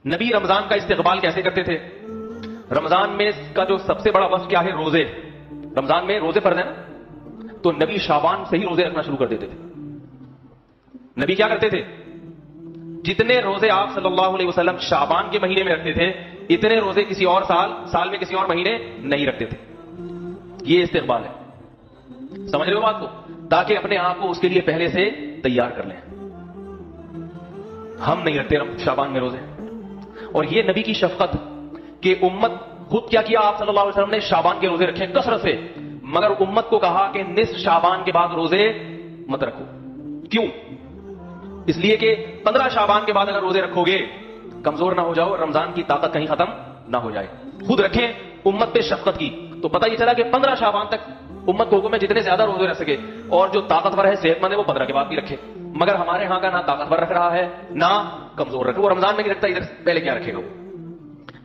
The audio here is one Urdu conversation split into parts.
نبی رمضان کا استقبال کیسے کرتے تھے؟ رمضان میں کا جو سب سے بڑا وقت کیا ہے؟ روزے. رمضان میں روزے فرض ہیں نا، تو نبی شعبان سے ہی روزے رکھنا شروع کر دیتے تھے. نبی کیا کرتے تھے؟ جتنے روزے آپ صلی اللہ علیہ وسلم شعبان کے مہینے میں رکھتے تھے، اتنے روزے کسی اور سال میں کسی اور مہینے نہیں رکھتے تھے. یہ استقبال ہے. سمجھ رہے ہو بات کو؟ تاکہ اپنے آپ کو اس کے لیے پہلے سے تیار کر لیں. ہم نہیں رکھتے شعبان میں روزے. اور یہ نبی کی شفقت کہ امت خود کیا کیا، آپ صلی اللہ علیہ وسلم نے شعبان کے روزے رکھے کثرت سے، مگر امت کو کہا کہ نصف شعبان کے بعد روزے مت رکھو. کیوں؟ اس لیے کہ 15 شعبان کے بعد اگر روزے رکھو گے کمزور نہ ہو جاؤ، رمضان کی طاقت کہیں ختم نہ ہو جائے. خود رکھیں، امت پہ شفقت کی. تو پتہ یہ چلا کہ 15 شعبان تک امت کو حکم ہے جتنے زیادہ روزے رکھ سکے، اور جو طاقتور ہے صحت مند ہے وہ 15 کے بعد بھی رکھے. مگر ہمارے ہاں کا نہ طاقتور رکھ رہا ہے نہ کمزور رکھ رہا. وہ رمضان میں نہیں رکھتا، ادھر پہلے کیا رکھے گا؟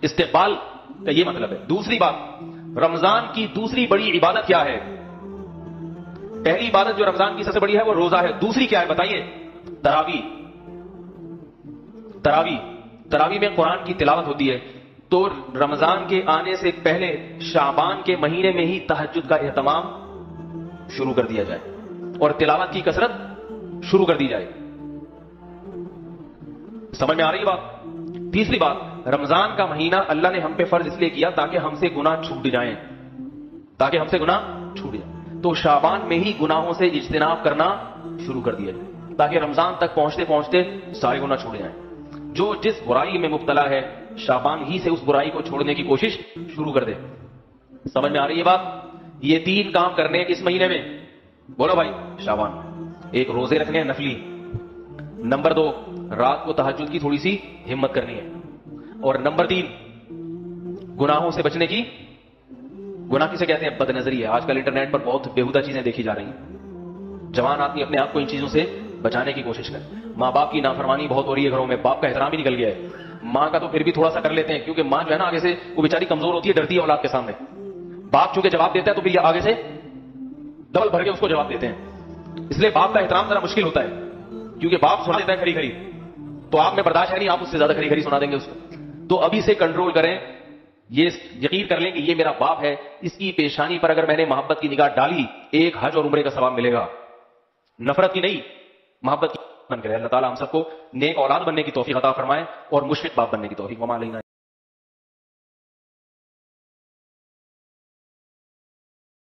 استقبال کا یہ مطلب ہے. دوسری بات، رمضان کی دوسری بڑی عبادت کیا ہے؟ پہلی عبادت جو رمضان کی سب سے بڑی ہے وہ روزہ ہے. دوسری کیا ہے بتائیے؟ تراویح. تراویح میں قرآن کی تلاوت ہوتی ہے. تو رمضان کے آنے سے پہلے شعبان کے مہینے میں ہی تہجد کا اہتمام شروع کر دیا جائے اور تلاوت کی کثرت شروع کر دی جائے. سمجھ میں آ رہی ہے بات؟ تیسری بات، رمضان کا مہینہ اللہ نے ہم پہ فرض اس لیے کیا تاکہ ہم سے گناہ چھوٹ جائیں. تو شعبان میں ہی گناہوں سے اجتناب کرنا شروع کر دیا جائے تاکہ رمضان تک پہنچتے پہنچتے سارے گناہ چھوٹ جائیں. جو جس برائی میں مبتلا ہے شعبان ہی سے اس برائی کو چھوڑنے کی کوشش شروع کر دے. سمجھ میں آ رہی ہے بات؟ یہ 3 کام کرنے ہیں کس مہینے میں؟ بولو بھائی. شعبان. ایک، روزے رکھنے ہیں نفلی. نمبر 2، رات کو تہجد کی تھوڑی سی ہمت کرنی ہے. اور نمبر 3، گناہوں سے بچنے کی. گناہ کسے کہتے ہیں؟ بد نظری ہے. آج کل انٹرنیٹ پر بہت بیہودہ چیزیں دیکھی جا رہی ہیں. جوان آدمی اپنے آپ کو ان چیزوں سے بچانے کی کوشش کرے. ماں باپ کی نافرمانی بہت ہو رہی ہے گھروں میں، باپ کا احترام ہی نکل گیا ہے. ماں کا تو پھر بھی تھوڑا سا کر لیتے ہیں کیونکہ ماں جو ہے نا آگے سے وہ بیچاری کمزور ہوتی ہے، ڈرتی ہے اولاد کے سامنے. باپ چونکہ جواب دیتا ہے تو پھر یہ آگے سے ڈبل بھر کے اس کو جواب دیتے ہیں. اس لیے باپ کا احترام ذرا مشکل ہوتا ہے کیونکہ باپ سنا دیتا ہے کھری کھری، تو آپ میں برداشت ہے نہیں، آپ اس سے زیادہ کھری کھری سنا دیں گے اس کو. تو ابھی سے کنٹرول کریں. یہ یقین کر لیں کہ یہ میرا باپ ہے، اس کی پیشانی پر اگر میں نے محبت کی نگاہ ڈالی 1 حج اور عمرے کا ثواب ملے گا. نفرت کی نہیں، محبت کی بن کرے. اللہ تعالیٰ ہم سب کو نیک اولاد بننے کی توفیق عطا فرمائے اور مشفق باپ بننے کی توفیق. وما علینا